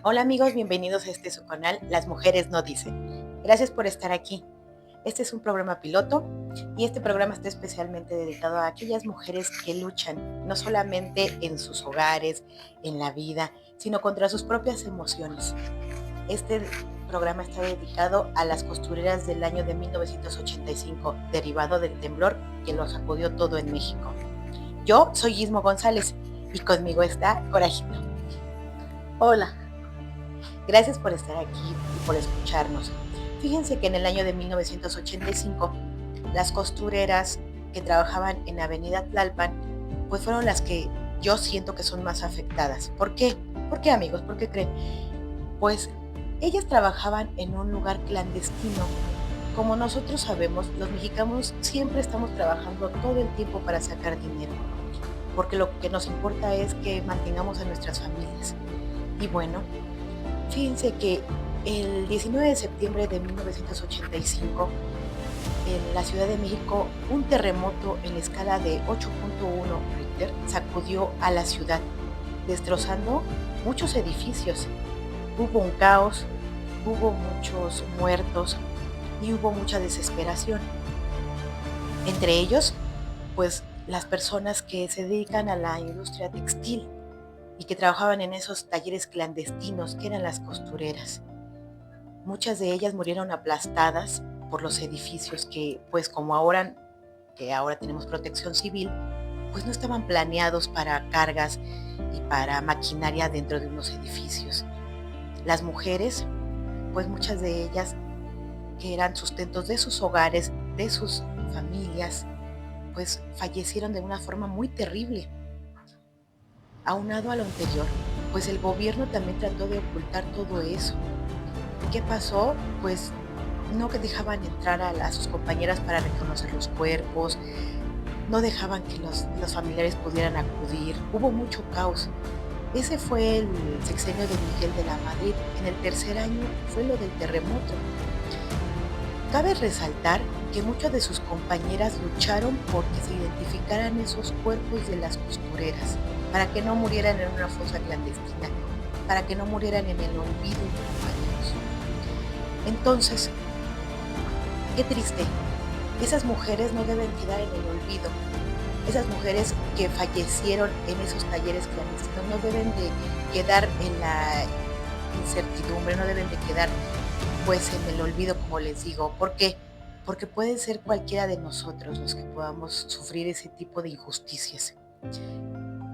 Hola amigos, bienvenidos a su canal Las Mujeres No Dicen. Gracias por estar aquí. Este es un programa piloto y este programa está especialmente dedicado a aquellas mujeres que luchan, no solamente en sus hogares, en la vida, sino contra sus propias emociones. Este programa está dedicado a las costureras del año de 1985, derivado del temblor que lo sacudió todo en México. Yo soy Gismo González y conmigo está Corajito. Hola, Gracias por estar aquí y por escucharnos. Fíjense que en el año de 1985, las costureras que trabajaban en Avenida Tlalpan, pues fueron las que yo siento que son más afectadas. ¿Por qué? ¿Por qué, amigos? ¿Por qué creen? Pues ellas trabajaban en un lugar clandestino. Como nosotros sabemos, los mexicanos siempre estamos trabajando todo el tiempo para sacar dinero, porque lo que nos importa es que mantengamos a nuestras familias. Y bueno, fíjense que el 19 de septiembre de 1985, en la Ciudad de México, un terremoto en la escala de 8.1 Richter sacudió a la ciudad, destrozando muchos edificios. Hubo un caos, hubo muchos muertos y hubo mucha desesperación. Entre ellos, pues las personas que se dedican a la industria textil y que trabajaban en esos talleres clandestinos que eran las costureras. Muchas de ellas murieron aplastadas por los edificios que, pues como ahora tenemos protección civil, pues no estaban planeados para cargas y para maquinaria dentro de unos edificios. Las mujeres, pues muchas de ellas que eran sustentos de sus hogares, de sus familias, pues fallecieron de una forma muy terrible. Aunado a lo anterior, pues el gobierno también trató de ocultar todo eso. ¿Qué pasó? Pues no que dejaban entrar a sus compañeras para reconocer los cuerpos, no dejaban que los familiares pudieran acudir, hubo mucho caos. Ese fue el sexenio de Miguel de la Madrid. En el tercer año fue lo del terremoto. Cabe resaltar que muchas de sus compañeras lucharon porque se identificaran esos cuerpos de las costureras, para que no murieran en una fosa clandestina, para que no murieran en el olvido, compañeros. Entonces, qué triste. Esas mujeres no deben quedar en el olvido. Esas mujeres que fallecieron en esos talleres clandestinos no deben de quedar en la incertidumbre, no deben de quedar pues en el olvido, como les digo. ¿Por qué? Porque pueden ser cualquiera de nosotros los que podamos sufrir ese tipo de injusticias.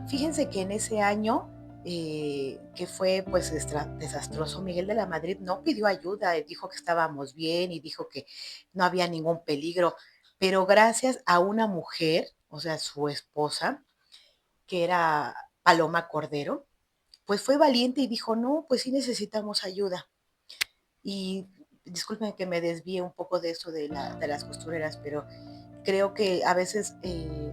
Fíjense que en ese año que fue pues desastroso, Miguel de la Madrid no pidió ayuda, dijo que estábamos bien y dijo que no había ningún peligro, pero gracias a una mujer, o sea, su esposa, que era Paloma Cordero, pues fue valiente y dijo, no, pues sí necesitamos ayuda. Y disculpen que me desvíe un poco de eso de las costureras, pero creo que a veces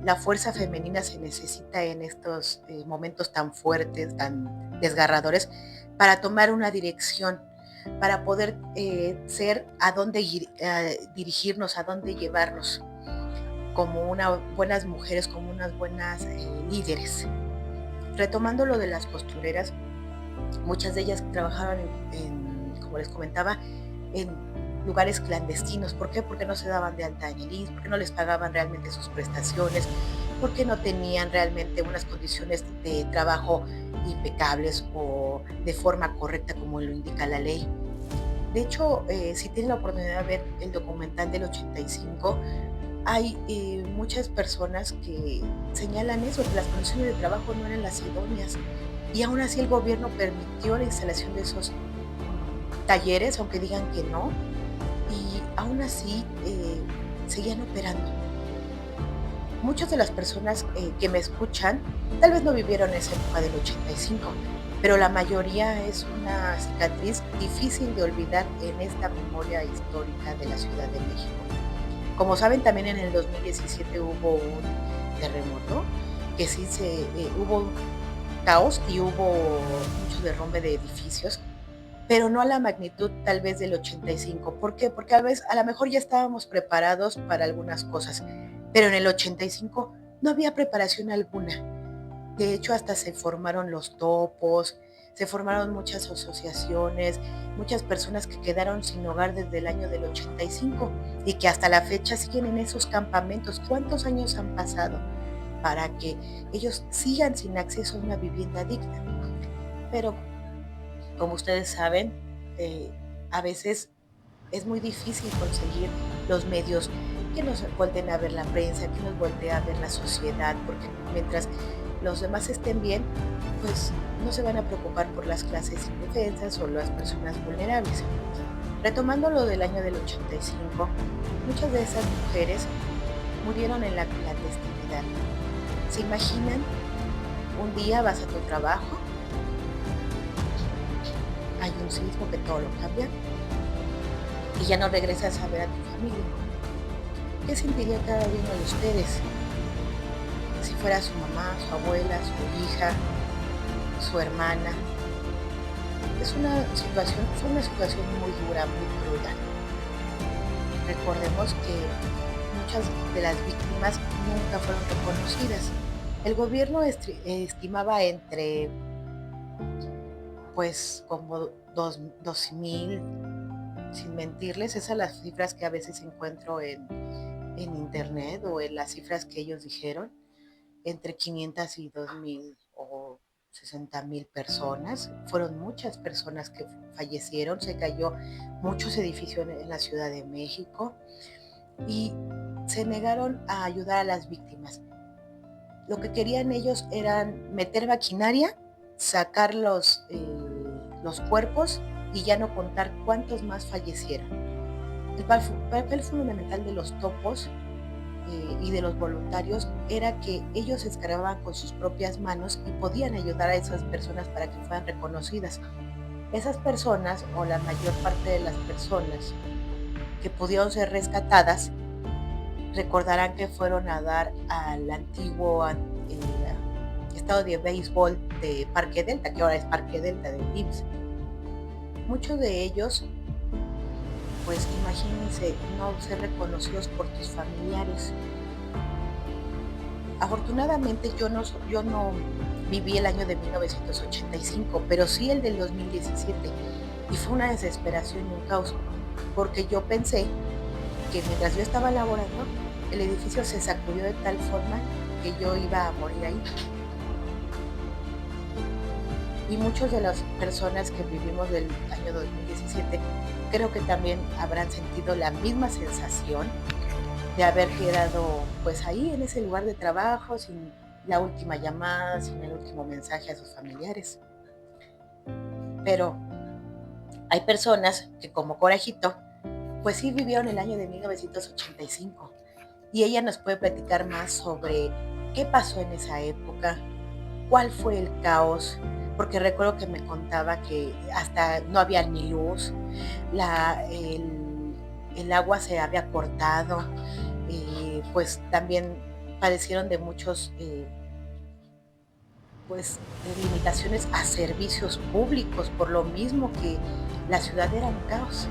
la fuerza femenina se necesita en estos momentos tan fuertes, tan desgarradores, para tomar una dirección, para poder ser a dónde dirigirnos, a dónde llevarnos, como unas buenas mujeres, como unas buenas líderes. Retomando lo de las costureras, muchas de ellas trabajaban como les comentaba, en lugares clandestinos. ¿Por qué? Porque no se daban de alta en el IMSS, porque no les pagaban realmente sus prestaciones, porque no tenían realmente unas condiciones de trabajo impecables o de forma correcta como lo indica la ley. De hecho, si tienen la oportunidad de ver el documental del 85, hay muchas personas que señalan eso, que las condiciones de trabajo no eran las idóneas. Y aún así el gobierno permitió la instalación de esos talleres, aunque digan que no, y aún así seguían operando. Muchas de las personas que me escuchan tal vez no vivieron esa época del 85, pero la mayoría es una cicatriz difícil de olvidar en esta memoria histórica de la Ciudad de México. Como saben, también en el 2017 hubo un terremoto, que sí hubo caos y hubo mucho derrumbe de edificios, pero no a la magnitud tal vez del 85. ¿Por qué? Porque a lo mejor ya estábamos preparados para algunas cosas, pero en el 85 no había preparación alguna. De hecho, hasta se formaron los topos, Se formaron muchas asociaciones, muchas personas que quedaron sin hogar desde el año del 85 y que hasta la fecha siguen en esos campamentos. ¿Cuántos años han pasado para que ellos sigan sin acceso a una vivienda digna? Pero como ustedes saben, a veces es muy difícil conseguir los medios que nos volteen a ver la prensa, que nos voltee a ver la sociedad, porque mientras los demás estén bien, pues no se van a preocupar por las clases indefensas o las personas vulnerables. Retomando lo del año del 85, muchas de esas mujeres murieron en la clandestinidad. ¿Se imaginan? Un día vas a tu trabajo, hay un sismo que todo lo cambia y ya no regresas a ver a tu familia. ¿Qué sentiría cada uno de ustedes si fuera su mamá, su abuela, su hija, su hermana? Fue una situación muy dura, muy cruda. Recordemos que muchas de las víctimas nunca fueron reconocidas. El gobierno estimaba entre, pues, como 12,000, sin mentirles, esas son las cifras que a veces encuentro en internet o en las cifras que ellos dijeron, entre 500 y 2,000 o 60,000 personas. Fueron muchas personas que fallecieron, se cayó muchos edificios en la Ciudad de México y se negaron a ayudar a las víctimas. Lo que querían ellos era meter maquinaria, sacar los cuerpos y ya no contar cuántos más fallecieron. El papel fundamental de los topos y de los voluntarios era que ellos escarbaban con sus propias manos y podían ayudar a esas personas para que fueran reconocidas. Esas personas, o la mayor parte de las personas que pudieron ser rescatadas, recordarán que fueron a dar al antiguo estado de béisbol de Parque Delta, que ahora es Parque Delta del IMSS. Muchos de ellos, pues imagínense, no ser reconocidos por tus familiares. Afortunadamente yo no viví el año de 1985, pero sí el del 2017, y fue una desesperación y un caos, porque yo pensé que mientras yo estaba laborando, el edificio se sacudió de tal forma que yo iba a morir ahí. Y muchas de las personas que vivimos del año 2017 creo que también habrán sentido la misma sensación de haber quedado pues ahí en ese lugar de trabajo, sin la última llamada, sin el último mensaje a sus familiares. Pero hay personas que, como Corajito, pues sí vivieron el año de 1985 y ella nos puede platicar más sobre qué pasó en esa época, cuál fue el caos, porque recuerdo que me contaba que hasta no había ni luz, el agua se había cortado, pues también padecieron de muchos limitaciones a servicios públicos, por lo mismo que la ciudad era un caos.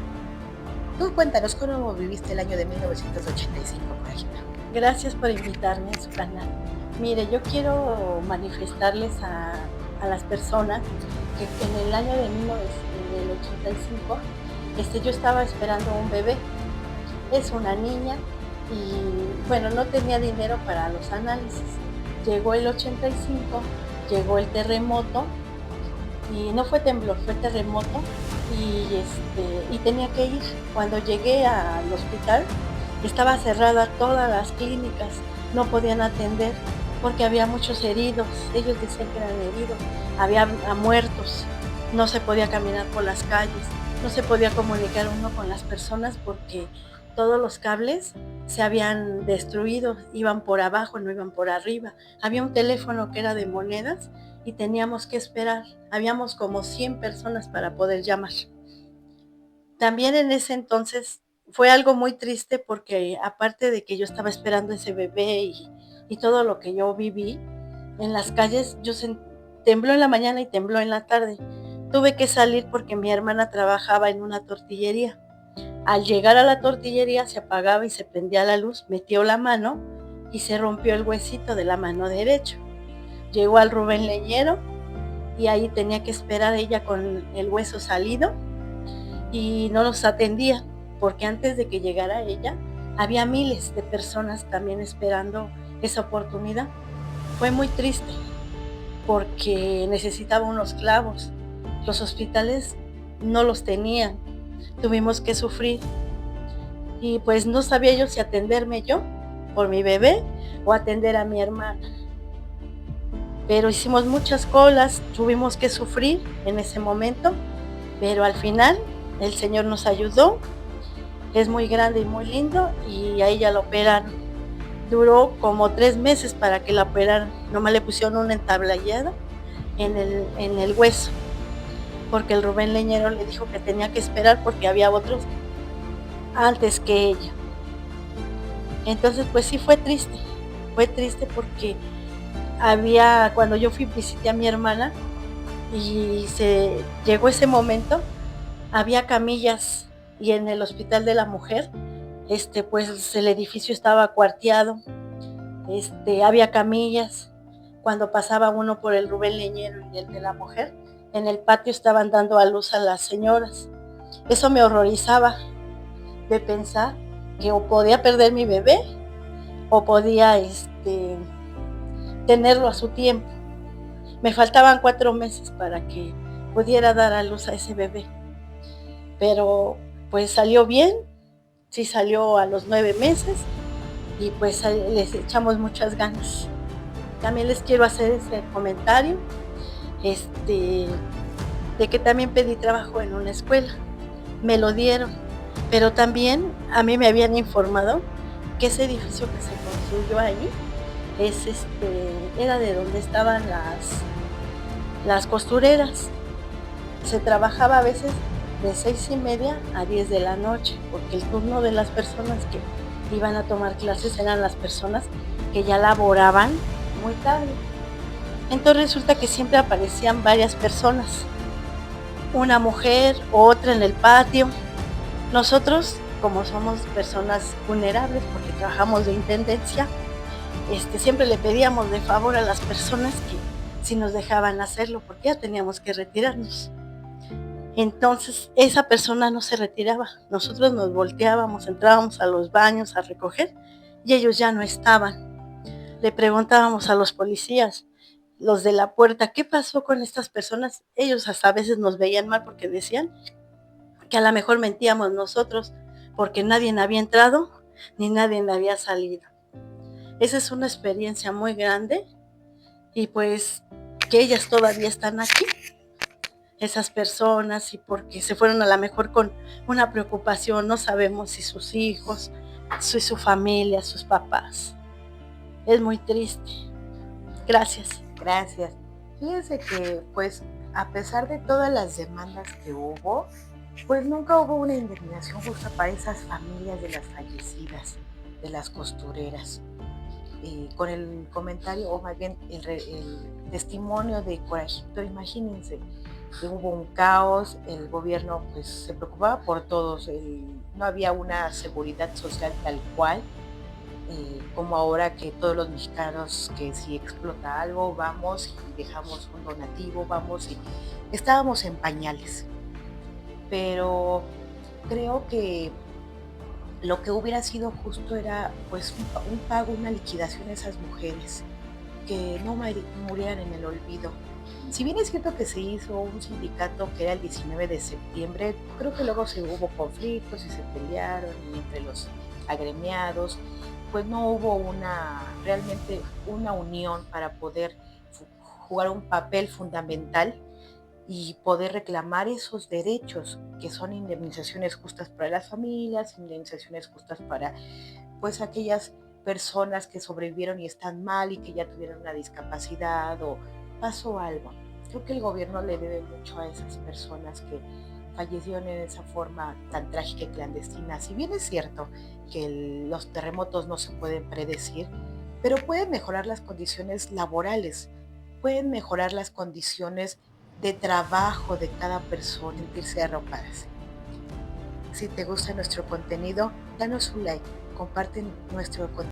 Tú cuéntanos cómo viviste el año de 1985, por ejemplo. Gracias por invitarme a su canal. Mire, yo quiero manifestarles a las personas que en el año de 1985 yo estaba esperando un bebé. Es una niña y bueno, no tenía dinero para los análisis. Llegó el 85, llegó el terremoto y no fue temblor, fue terremoto y tenía que ir. Cuando llegué al hospital estaba cerrada todas las clínicas, no podían atender porque había muchos heridos, ellos decían que eran heridos, había muertos, no se podía caminar por las calles, no se podía comunicar uno con las personas porque todos los cables se habían destruido, iban por abajo, no iban por arriba. Había un teléfono que era de monedas y teníamos que esperar, habíamos como 100 personas para poder llamar. También en ese entonces fue algo muy triste porque aparte de que yo estaba esperando ese bebé y todo lo que yo viví, en las calles tembló en la mañana y tembló en la tarde. Tuve que salir porque mi hermana trabajaba en una tortillería. Al llegar a la tortillería se apagaba y se prendía la luz, metió la mano y se rompió el huesito de la mano derecha. Llegó al Rubén Leñero y ahí tenía que esperar ella con el hueso salido y no nos atendía, porque antes de que llegara ella, había miles de personas también esperando esa oportunidad. Fue muy triste porque necesitaba unos clavos. Los hospitales no los tenían. Tuvimos que sufrir y pues no sabía yo si atenderme yo por mi bebé o atender a mi hermana. Pero hicimos muchas colas, tuvimos que sufrir en ese momento, pero al final el Señor nos ayudó. Es muy grande y muy lindo y a ella la operaron. Duró como 3 meses para que la operaran. Nomás le pusieron una entablayada en el hueso, porque el Rubén Leñero le dijo que tenía que esperar porque había otros antes que ella. Entonces, pues sí fue triste porque cuando yo visité a mi hermana y llegó ese momento, había camillas y en el hospital de la mujer, pues el edificio estaba cuarteado, había camillas. Cuando pasaba uno por el Rubén Leñero y el de la mujer, en el patio estaban dando a luz a las señoras. Eso me horrorizaba de pensar que o podía perder mi bebé o podía tenerlo a su tiempo. Me faltaban 4 meses para que pudiera dar a luz a ese bebé, pero pues salió bien, sí salió a los 9 meses y pues les echamos muchas ganas. También les quiero hacer ese comentario, de que también pedí trabajo en una escuela, me lo dieron, pero también a mí me habían informado que ese edificio que se construyó ahí era de donde estaban las costureras. Se trabajaba a veces de 6:30 a 10 de la noche, porque el turno de las personas que iban a tomar clases eran las personas que ya laboraban muy tarde. Entonces resulta que siempre aparecían varias personas, una mujer, otra en el patio. Nosotros, como somos personas vulnerables porque trabajamos de intendencia, siempre le pedíamos de favor a las personas que si nos dejaban hacerlo, porque ya teníamos que retirarnos. Entonces esa persona no se retiraba, nosotros nos volteábamos, entrábamos a los baños a recoger y ellos ya no estaban. Le preguntábamos a los policías, los de la puerta, ¿qué pasó con estas personas? Ellos hasta a veces nos veían mal porque decían que a lo mejor mentíamos nosotros, porque nadie había entrado ni nadie había salido. Esa es una experiencia muy grande y pues que ellas todavía están aquí, esas personas, y porque se fueron a lo mejor con una preocupación, no sabemos si sus hijos, si su familia, sus papás. Es muy triste. Gracias. Gracias. Fíjense que, pues, a pesar de todas las demandas que hubo, pues nunca hubo una indemnización justa para esas familias de las fallecidas, de las costureras. Con el comentario, o más bien el testimonio de Corajito, imagínense, que hubo un caos, el gobierno pues se preocupaba por todos, no había una seguridad social tal cual, como ahora que todos los mexicanos, que si explota algo, vamos y dejamos un donativo, vamos, y estábamos en pañales. Pero creo que lo que hubiera sido justo era pues un pago, una liquidación a esas mujeres, que no murieran en el olvido. Si bien es cierto que se hizo un sindicato que era el 19 de septiembre, creo que luego hubo conflictos y se pelearon y entre los agremiados, pues no hubo realmente una unión para poder jugar un papel fundamental y poder reclamar esos derechos, que son indemnizaciones justas para las familias, indemnizaciones justas para pues aquellas personas que sobrevivieron y están mal y que ya tuvieron una discapacidad o pasó algo. Creo que el gobierno le debe mucho a esas personas que fallecieron en esa forma tan trágica y clandestina. Si bien es cierto que los terremotos no se pueden predecir, pero pueden mejorar las condiciones laborales, pueden mejorar las condiciones de trabajo de cada persona, sentirse arropadas. Si te gusta nuestro contenido, danos un like, comparte nuestro contenido.